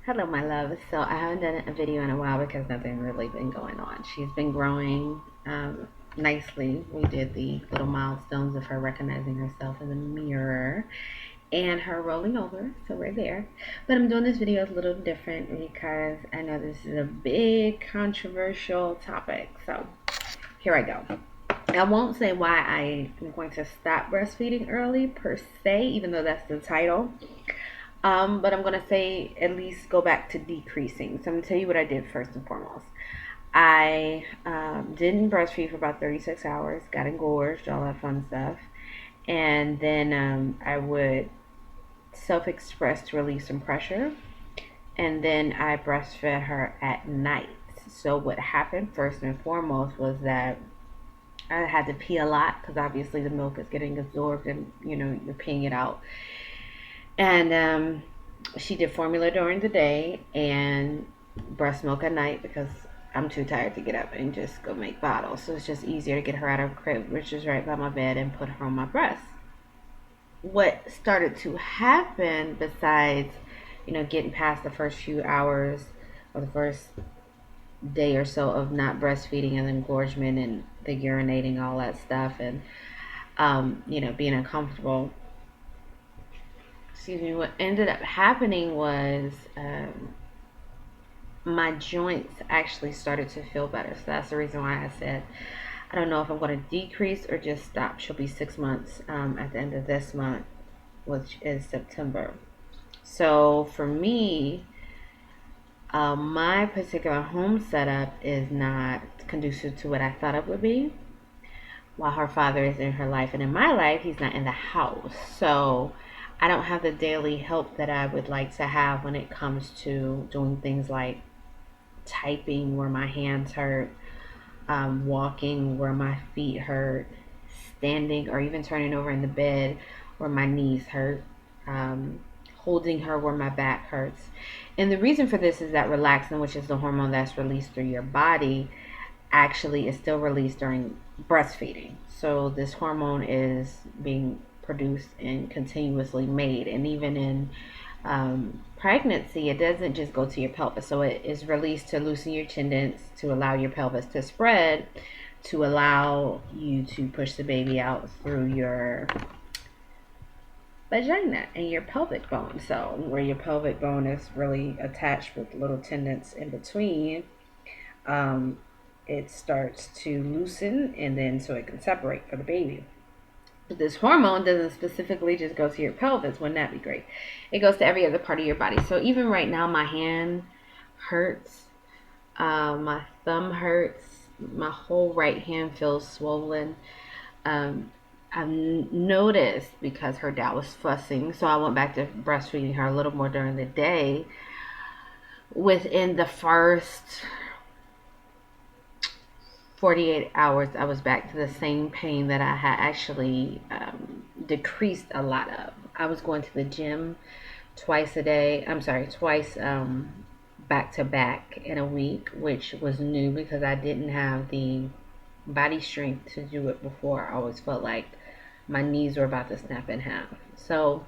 Hello, my love. So I haven't done a video in a while because nothing really been going on. She's been growing nicely. We did the little milestones of her recognizing herself in the mirror and her rolling over. So we're there. But I'm doing this video a little different because I know this is a big controversial topic. So here I go. I won't say why I am going to stop breastfeeding early per se, even though that's the title. But I'm gonna say at least go back to decreasing. So I'm gonna tell you what I did first and foremost. I didn't breastfeed for about 36 hours, got engorged, all that fun stuff, and then I would self-express to relieve some pressure, and then I breastfed her at night. So what happened first and foremost was that I had to pee a lot because obviously the milk is getting absorbed and you're peeing it out. And she did formula during the day and breast milk at night because I'm too tired to get up and just go make bottles. So it's just easier to get her out of her crib, which is right by my bed, and put her on my breast. What started to happen besides, getting past the first few hours or the first day or so of not breastfeeding and engorgement and the urinating, all that stuff, and, being uncomfortable, excuse me, what ended up happening was my joints actually started to feel better. So that's the reason why I said I don't know if I'm going to decrease or just stop. She'll be 6 months at the end of this month, which is September. So for me, my particular home setup is not conducive to what I thought it would be. While her father is in her life and in my life, he's not in the house. So I don't have the daily help that I would like to have when it comes to doing things like typing where my hands hurt, walking where my feet hurt, standing or even turning over in the bed where my knees hurt, holding her where my back hurts. And the reason for this is that relaxin, which is the hormone that's released through your body, actually is still released during breastfeeding. So this hormone is being produced and continuously made, and even in pregnancy, it doesn't just go to your pelvis. So it is released to loosen your tendons, to allow your pelvis to spread, to allow you to push the baby out through your vagina and your pelvic bone. So where your pelvic bone is really attached with little tendons in between, um, it starts to loosen, and then so it can separate for the baby. But this hormone doesn't specifically just go to your pelvis. Wouldn't that be great? It goes to every other part of your body. So even right now, my hand hurts, my thumb hurts, my whole right hand feels swollen. Um, I've noticed because her dad was fussing, so I went back to breastfeeding her a little more during the day. Within the first 48 hours, I was back to the same pain that I had actually decreased a lot of. I was going to the gym twice a day. I'm sorry, twice back to back in a week, which was new because I didn't have the body strength to do it before. I always felt like my knees were about to snap in half. So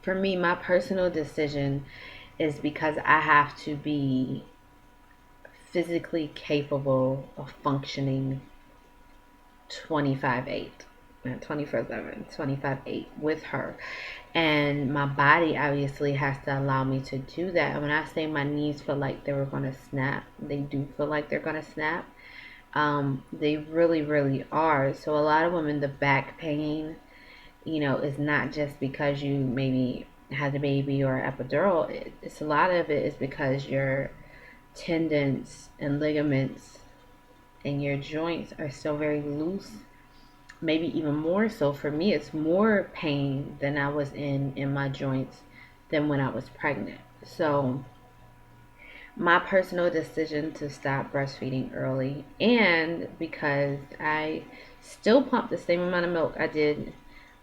for me, my personal decision is because I have to be physically capable of functioning 25/8, 24/7, 25/8 with her. And my body obviously has to allow me to do that. And when I say my knees feel like they were going to snap, they do feel like they're going to snap. They really, really are. So a lot of women, the back pain, is not just because you maybe had a baby or epidural. It's a lot of it is because your tendons and ligaments and your joints are still very loose, maybe even more so. For me, it's more pain than I was in my joints than when I was pregnant. So my personal decision to stop breastfeeding early, and because I still pump the same amount of milk I did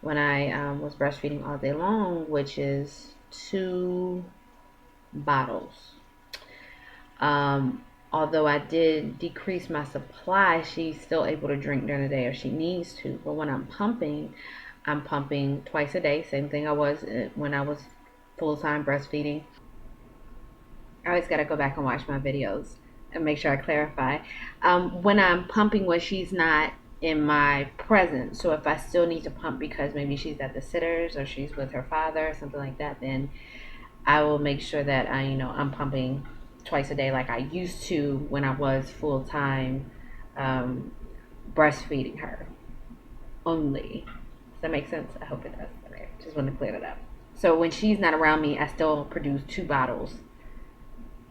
when I was breastfeeding all day long, which is 2 bottles. Although I did decrease my supply, she's still able to drink during the day if she needs to. But when I'm pumping twice a day, same thing I was when I was full time breastfeeding. I always got to go back and watch my videos and make sure I clarify. When I'm pumping when she's not in my presence, so if I still need to pump because maybe she's at the sitters or she's with her father or something like that, then I will make sure that I'm pumping twice a day like I used to when I was full time um, breastfeeding her only. Does that make sense? I hope it does. Okay, just want to clear that up. So when she's not around me, I still produce 2 bottles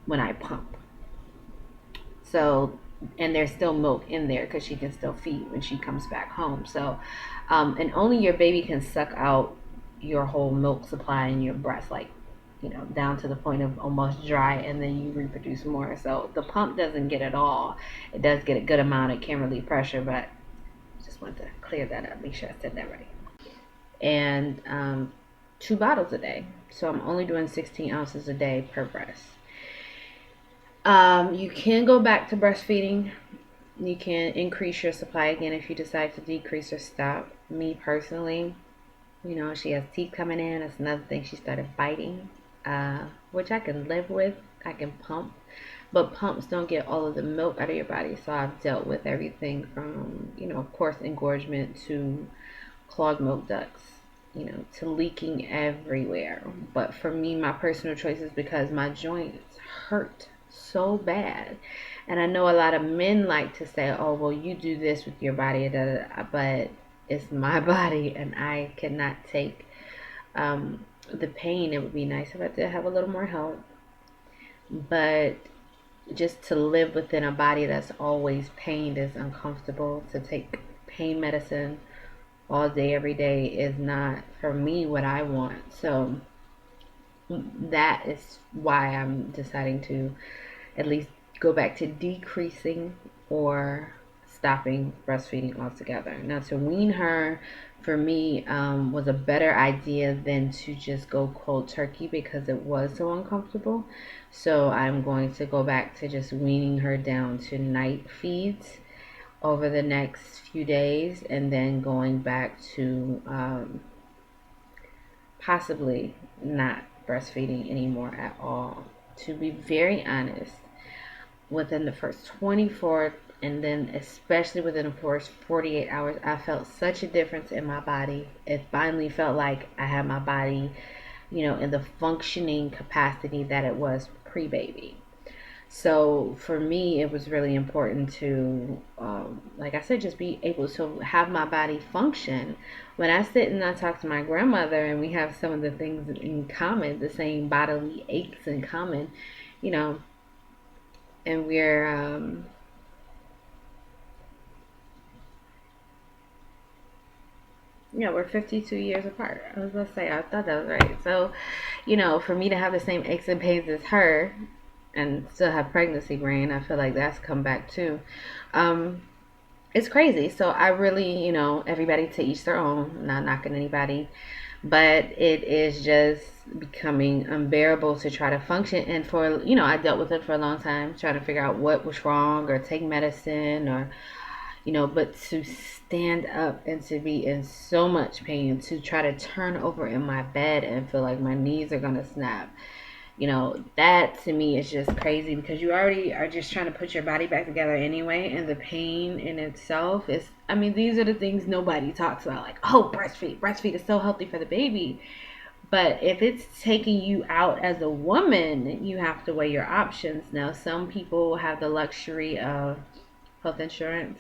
when I pump. So, and there's still milk in there because she can still feed when she comes back home. So, and only your baby can suck out your whole milk supply in your breast, like, down to the point of almost dry, and then you reproduce more. So the pump doesn't get it all. It does get a good amount. It can relieve pressure, but just want to clear that up, make sure I said that right. And 2 bottles a day. So I'm only doing 16 ounces a day per breast. You can go back to breastfeeding. You can increase your supply again if you decide to decrease or stop. Me personally, she has teeth coming in. That's another thing. She started biting, which I can live with. I can pump, but pumps don't get all of the milk out of your body. So I've dealt with everything from, of course, engorgement to clogged milk ducts, to leaking everywhere. But for me, my personal choice is because my joints hurt so bad. And I know a lot of men like to say, oh, well, you do this with your body, da, da, da. But it's my body and I cannot take the pain. It would be nice if I did have a little more help. But just to live within a body that's always pained is uncomfortable. To take pain medicine all day, every day is not for me what I want. So that is why I'm deciding to at least go back to decreasing or stopping breastfeeding altogether. Now, to wean her for me was a better idea than to just go cold turkey because it was so uncomfortable. So I'm going to go back to just weaning her down to night feeds over the next few days, and then going back to possibly not breastfeeding anymore at all. To be very honest, within the first 24 and then especially within the first 48 hours, I felt such a difference in my body. It finally felt like I had my body, in the functioning capacity that it was pre-baby. So for me, it was really important to, like I said, just be able to have my body function. When I sit and I talk to my grandmother and we have some of the things in common, the same bodily aches in common, you know, and we're 52 years apart. I was gonna say, I thought that was right. So, for me to have the same aches and pains as her and still have pregnancy brain, I feel like that's come back too. Um, it's crazy. So I really, everybody to each their own. I'm not knocking anybody, but it is just becoming unbearable to try to function. And for, I dealt with it for a long time, trying to figure out what was wrong or take medicine or, but to stand up and to be in so much pain, to try to turn over in my bed and feel like my knees are going to snap. That to me is just crazy because you already are just trying to put your body back together anyway. And the pain in itself is, these are the things nobody talks about. Like, oh, breastfeed is so healthy for the baby. But if it's taking you out as a woman, you have to weigh your options. Now, some people have the luxury of health insurance,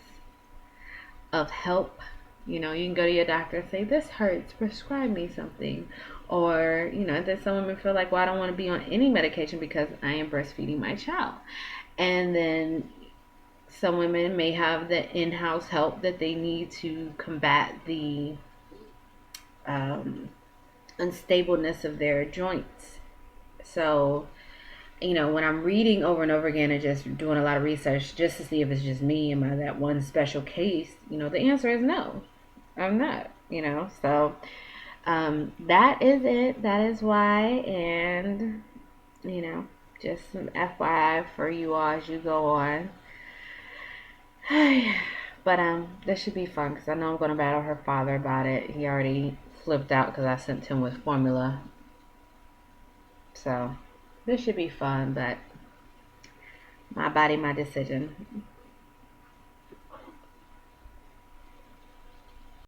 of help. You can go to your doctor and say, this hurts, prescribe me something. Or, that some women feel like, well, I don't want to be on any medication because I am breastfeeding my child. And then some women may have the in-house help that they need to combat the unstableness of their joints. So, when I'm reading over and over again and just doing a lot of research just to see if it's just me, am I that one special case, the answer is no, I'm not, so that is it. That is why. And, just some FYI for you all as you go on. But this should be fun because I know I'm going to battle her father about it. He already flipped out because I sent him with formula. So this should be fun, but My body, my decision.